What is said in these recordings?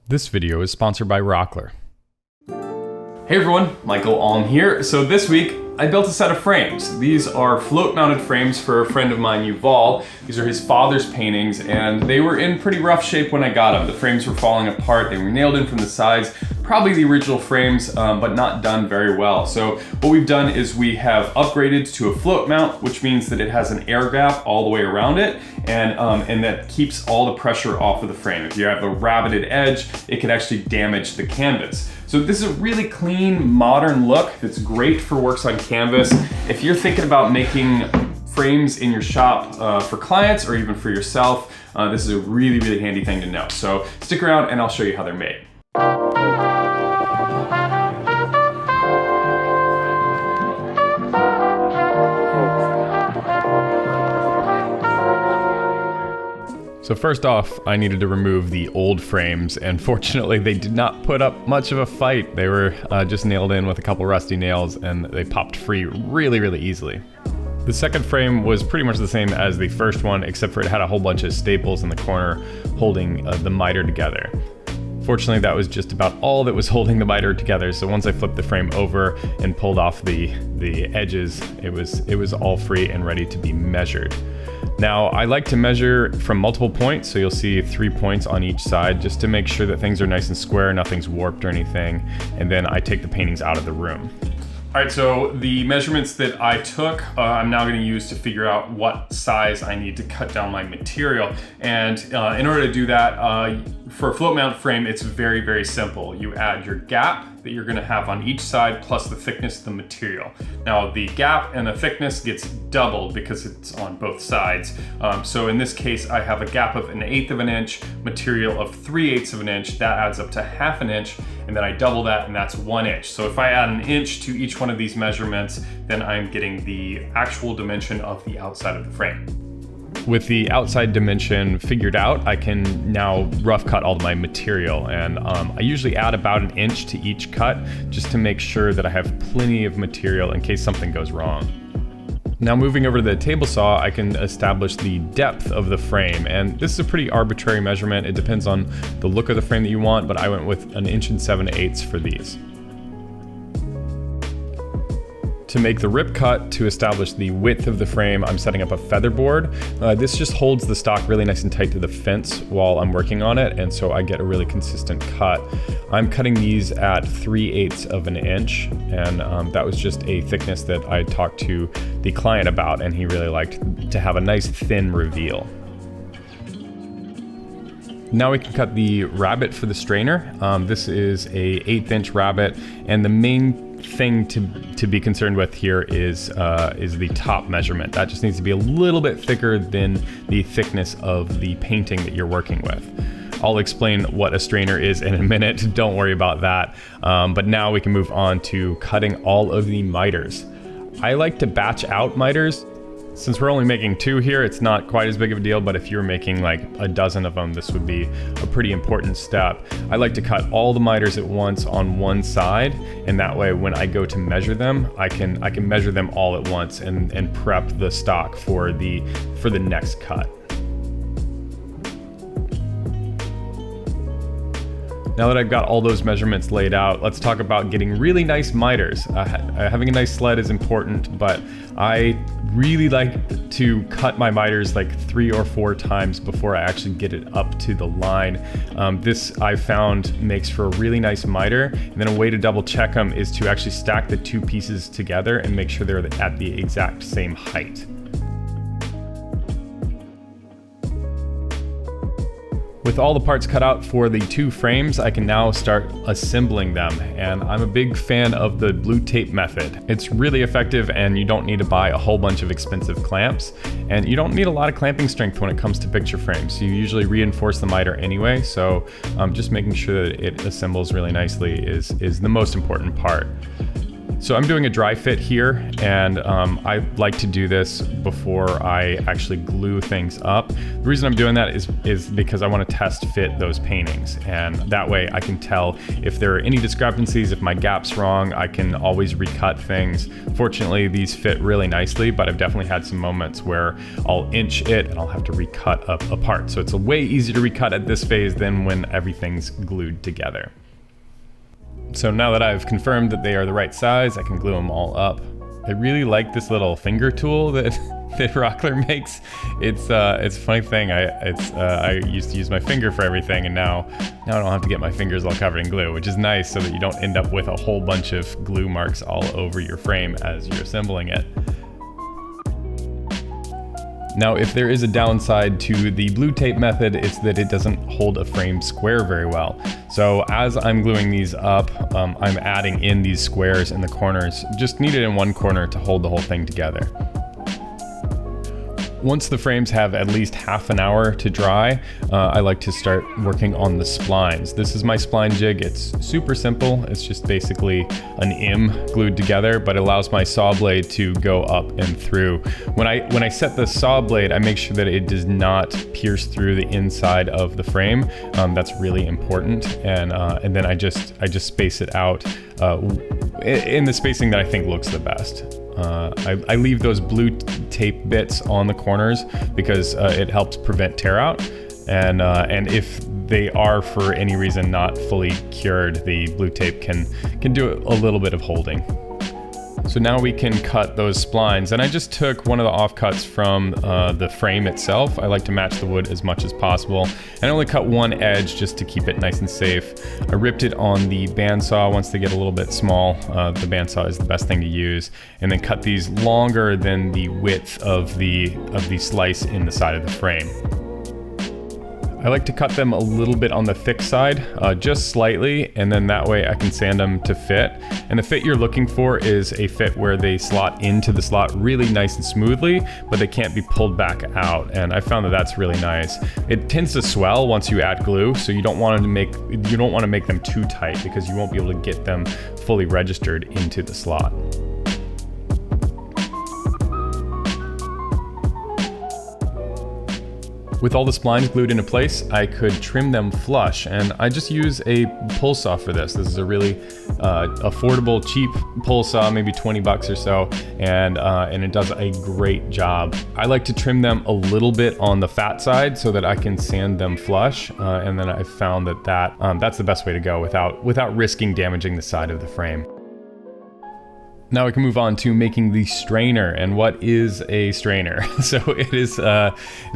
This video is sponsored by Rockler. Hey everyone, Michael Alm here. So this week I built a set of frames. These are float-mounted frames for a friend of mine, Yuval. These are his father's paintings and they were in pretty rough shape when I got them. The frames were falling apart, they were nailed in from the sides. Probably the original frames, but not done very well. So what we've done is we have upgraded to a float mount, which means that it has an air gap all the way around it, and that keeps all the pressure off of the frame. If you have a rabbited edge, it can actually damage the canvas. So this is a really clean, modern look that's great for works on canvas. If you're thinking about making frames in your shop for clients or even for yourself, this is a really, really handy thing to know. So stick around and I'll show you how they're made. So first off, I needed to remove the old frames, and fortunately they did not put up much of a fight. They were just nailed in with a couple rusty nails and they popped free really, really easily. The second frame was pretty much the same as the first one, except for it had a whole bunch of staples in the corner holding the miter together. Fortunately, that was just about all that was holding the miter together, so once I flipped the frame over and pulled off the edges, it was all free and ready to be measured. Now, I like to measure from multiple points, so you'll see 3 points on each side, just to make sure that things are nice and square, nothing's warped or anything, and then I take the paintings out of the room. All right, so the measurements that I took, I'm now going to use to figure out what size I need to cut down my material. And in order to do that, for a float mount frame, it's very, very simple. You add your gap that you're going to have on each side plus the thickness of the material. Now, the gap and the thickness gets doubled because it's on both sides. So in this case, I have a gap of 1/8 of an inch, material of 3/8 of an inch. That adds up to 1/2 inch, and then I double that, and that's 1 inch. So if I add 1 inch to each one of these measurements, then I'm getting the actual dimension of the outside of the frame. With the outside dimension figured out, I can now rough cut all of my material, and I usually add about 1 inch to each cut just to make sure that I have plenty of material in case something goes wrong. Now, moving over to the table saw, I can establish the depth of the frame, and this is a pretty arbitrary measurement. It depends on the look of the frame that you want, but I went with 1 7/8 inches for these. To make the rip cut to establish the width of the frame, I'm setting up a feather board. This just holds the stock really nice and tight to the fence while I'm working on it, and so I get a really consistent cut. I'm cutting these at 3/8 of an inch, and that was just a thickness that I talked to the client about, and he really liked to have a nice thin reveal. Now we can cut the rabbet for the strainer. This is a 1/8 inch rabbet, and the main thing to be concerned with here is the top measurement. That just needs to be a little bit thicker than the thickness of the painting that you're working with. I'll explain what a strainer is in a minute, don't worry about that. But now we can move on to cutting all of the miters. I like to batch out miters. Since we're only making 2 here, it's not quite as big of a deal, but if you were making like a dozen of them, this would be a pretty important step. I like to cut all the miters at once on one side, and that way when I go to measure them, I can measure them all at once and prep the stock for the next cut. Now that I've got all those measurements laid out, let's talk about getting really nice miters. Having a nice sled is important, but I really like to cut my miters like 3 or 4 times before I actually get it up to the line. This I found makes for a really nice miter, and then a way to double check them is to actually stack the 2 pieces together and make sure they're at the exact same height. With all the parts cut out for the 2 frames, I can now start assembling them, and I'm a big fan of the blue tape method. It's really effective, and you don't need to buy a whole bunch of expensive clamps, and you don't need a lot of clamping strength when it comes to picture frames. You usually reinforce the miter anyway, so just making sure that it assembles really nicely is the most important part. So I'm doing a dry fit here, and I like to do this before I actually glue things up. The reason I'm doing that is because I want to test fit those paintings, and that way I can tell if there are any discrepancies. If my gap's wrong, I can always recut things. Fortunately, these fit really nicely, but I've definitely had some moments where I'll inch it and I'll have to recut up a part. So it's a way easier to recut at this phase than when everything's glued together. So now that I've confirmed that they are the right size, I can glue them all up. I really like this little finger tool that Rockler makes. It's a funny thing. I used to use my finger for everything, and now I don't have to get my fingers all covered in glue, which is nice so that you don't end up with a whole bunch of glue marks all over your frame as you're assembling it. Now, if there is a downside to the blue tape method, it's that it doesn't hold a frame square very well. So as I'm gluing these up, I'm adding in these squares in the corners, just needed in one corner to hold the whole thing together. Once the frames have at least half an hour to dry, I like to start working on the splines. This is my spline jig. It's super simple. It's just basically an M glued together, but it allows my saw blade to go up and through. When I set the saw blade, I make sure that it does not pierce through the inside of the frame. That's really important, and then I just space it out in the spacing that I think looks the best. I leave those blue tape bits on the corners because it helps prevent tear out, and if they are for any reason not fully cured, the blue tape can do a little bit of holding. So now we can cut those splines, and I just took one of the offcuts from the frame itself. I like to match the wood as much as possible, and I only cut one edge just to keep it nice and safe. I ripped it on the bandsaw once they get a little bit small. The bandsaw is the best thing to use, and then cut these longer than the width of the slice in the side of the frame. I like to cut them a little bit on the thick side, just slightly, and then that way I can sand them to fit. And the fit you're looking for is a fit where they slot into the slot really nice and smoothly, but they can't be pulled back out. And I found that that's really nice. It tends to swell once you add glue, so you don't want to make them too tight because you won't be able to get them fully registered into the slot. With all the splines glued into place, I could trim them flush, and I just use a pull saw for this. This is a really affordable, cheap pull saw, maybe 20 bucks or so, and it does a great job. I like to trim them a little bit on the fat side so that I can sand them flush, and then I found that's the best way to go without risking damaging the side of the frame. Now we can move on to making the strainer. And what is a strainer? So it's a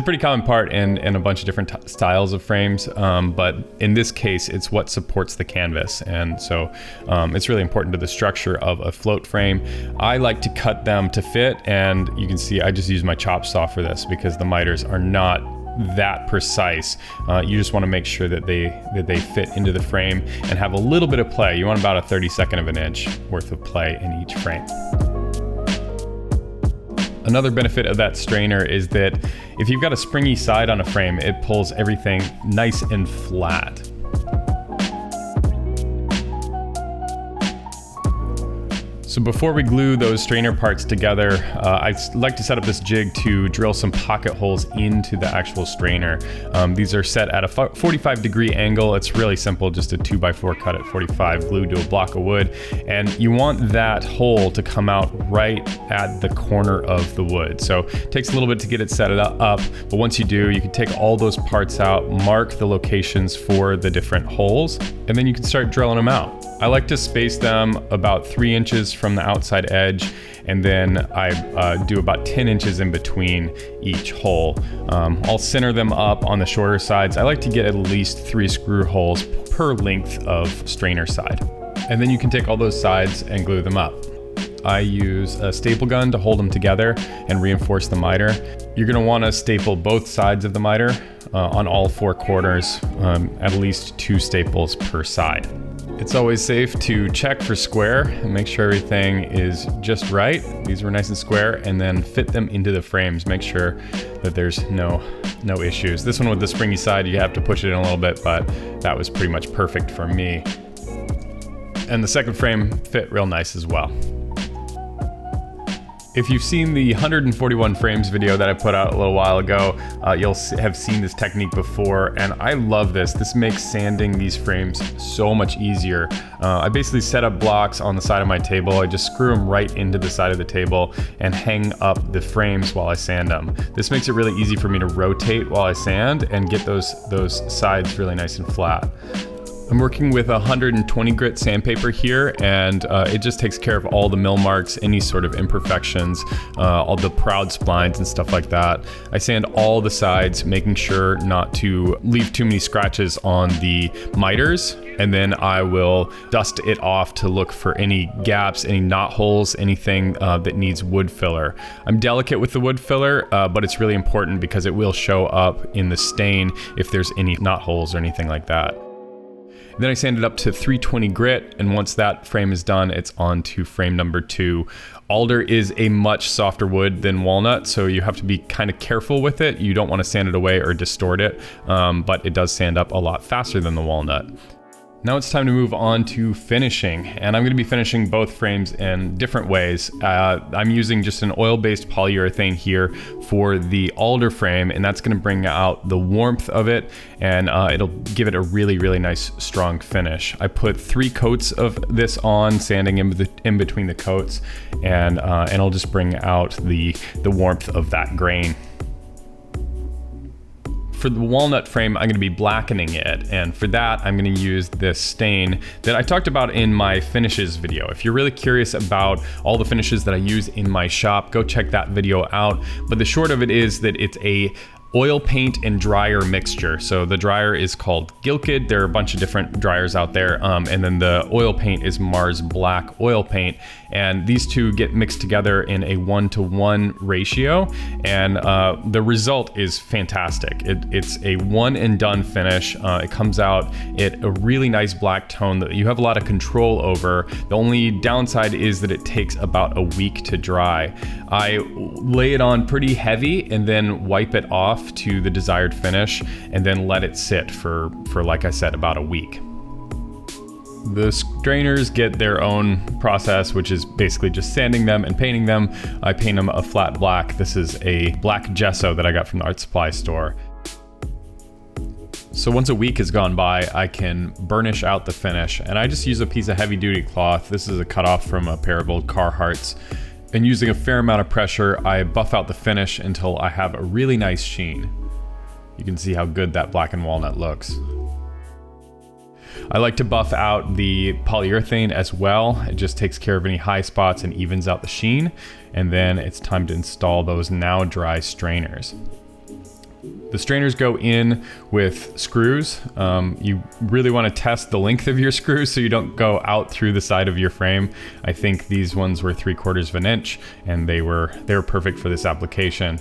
pretty common part in a bunch of different styles of frames, but in this case it's what supports the canvas, and so it's really important to the structure of a float frame. I like to cut them to fit, and you can see I just use my chop saw for this because the miters are not that precise. You just want to make sure that they fit into the frame and have a little bit of play. You want about a 32nd of an inch worth of play in each frame. Another benefit of that strainer is that if you've got a springy side on a frame, it pulls everything nice and flat. So before we glue those strainer parts together, I like to set up this jig to drill some pocket holes into the actual strainer. These are set at a 45-degree angle. It's really simple, just a 2x4 cut at 45, glued to a block of wood. And you want that hole to come out right at the corner of the wood. So it takes a little bit to get it set up, but once you do, you can take all those parts out, mark the locations for the different holes, and then you can start drilling them out. I like to space them about 3 inches from the outside edge, and then I do about 10 inches in between each hole. I'll center them up on the shorter sides. I like to get at least 3 screw holes per length of strainer side. And then you can take all those sides and glue them up. I use a staple gun to hold them together and reinforce the miter. You're going to want to staple both sides of the miter on all 4 corners, at least 2 staples per side. It's always safe to check for square and make sure everything is just right. These were nice and square, and then fit them into the frames. Make sure that there's no issues. This one with the springy side, you have to push it in a little bit, but that was pretty much perfect for me. And the second frame fit real nice as well. If you've seen the 141 frames video that I put out a little while ago, you'll have seen this technique before, and I love this. This makes sanding these frames so much easier. I basically set up blocks on the side of my table. I just screw them right into the side of the table and hang up the frames while I sand them. This makes it really easy for me to rotate while I sand and get those sides really nice and flat. I'm working with 120 grit sandpaper here, and it just takes care of all the mill marks, any sort of imperfections, all the proud splines and stuff like that. I sand all the sides, making sure not to leave too many scratches on the miters, and then I will dust it off to look for any gaps, any knot holes, anything that needs wood filler. I'm delicate with the wood filler, but it's really important because it will show up in the stain if there's any knot holes or anything like that. Then I sand it up to 320 grit, and once that frame is done, it's on to frame number 2. Alder is a much softer wood than walnut, so you have to be kind of careful with it. You don't want to sand it away or distort it, but it does sand up a lot faster than the walnut. Now it's time to move on to finishing, and I'm going to be finishing both frames in different ways. I'm using just an oil-based polyurethane here for the alder frame, and that's going to bring out the warmth of it, and it'll give it a really, really nice, strong finish. I put 3 coats of this on, sanding in between the coats, and it'll just bring out the warmth of that grain. For the walnut frame, I'm going to be blackening it, and for that I'm going to use this stain that I talked about in my finishes video. If you're really curious about all the finishes that I use in my shop, go check that video out. But the short of it is that it's a oil paint and dryer mixture. So the dryer is called Gilkid. There are a bunch of different dryers out there, and then the oil paint is Mars Black oil paint, and these two get mixed together in a 1-to-1 ratio, and the result is fantastic. It's a one and done finish. It comes out at a really nice black tone that you have a lot of control over. The only downside is that it takes about a week to dry. I lay it on pretty heavy and then wipe it off to the desired finish, and then let it sit for like I said, about a week. The strainers get their own process, which is basically just sanding them and painting them. I paint them a flat black. This is a black gesso that I got from the art supply store. So once a week has gone by, I can burnish out the finish, and I just use a piece of heavy duty cloth. This is a cutoff from a pair of old Carhartts. And using a fair amount of pressure, I buff out the finish until I have a really nice sheen. You can see how good that black and walnut looks. I like to buff out the polyurethane as well. It just takes care of any high spots and evens out the sheen. And then it's time to install those now dry strainers. The strainers go in with screws. You really want to test the length of your screws so you don't go out through the side of your frame. I think these ones were 3/4 of an inch, and they were perfect for this application.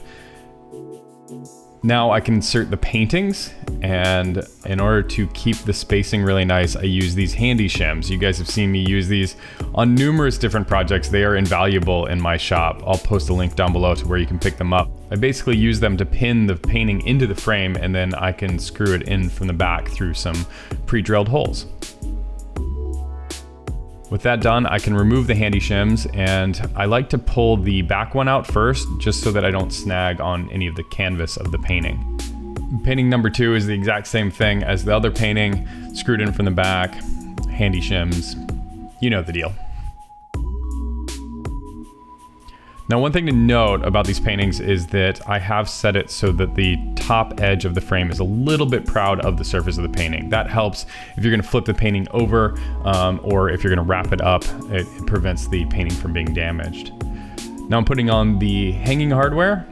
Now I can insert the paintings, and in order to keep the spacing really nice, I use these handy shims. You guys have seen me use these on numerous different projects. They are invaluable in my shop. I'll post a link down below to where you can pick them up. I basically use them to pin the painting into the frame, and then I can screw it in from the back through some pre-drilled holes. With that done, I can remove the handy shims, and I like to pull the back one out first, just so that I don't snag on any of the canvas of the painting. Painting number 2 is the exact same thing as the other painting, screwed in from the back, handy shims, you know the deal. Now, one thing to note about these paintings is that I have set it so that the top edge of the frame is a little bit proud of the surface of the painting. That helps if you're going to flip the painting over, or if you're going to wrap it up. It prevents the painting from being damaged. Now I'm putting on the hanging hardware,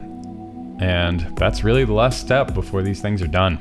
and that's really the last step before these things are done.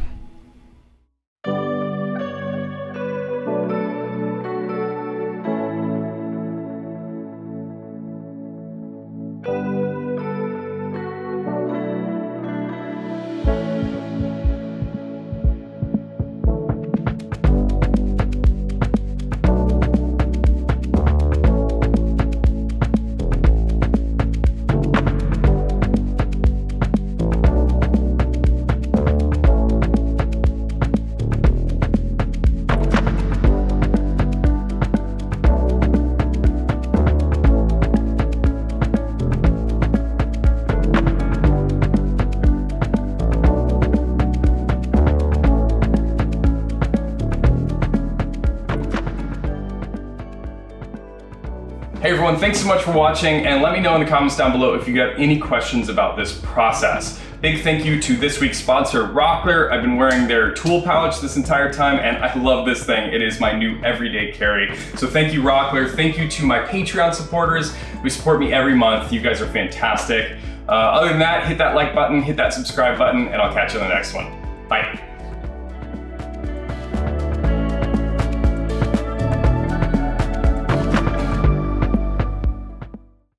Hey everyone, thanks so much for watching, and let me know in the comments down below if you have any questions about this process. Big thank you to this week's sponsor, Rockler. I've been wearing their tool pouch this entire time, and I love this thing. It is my new everyday carry. So thank you, Rockler. Thank you to my Patreon supporters who support me every month. You guys are fantastic. Other than that, hit that like button, hit that subscribe button, and I'll catch you in the next one. Bye.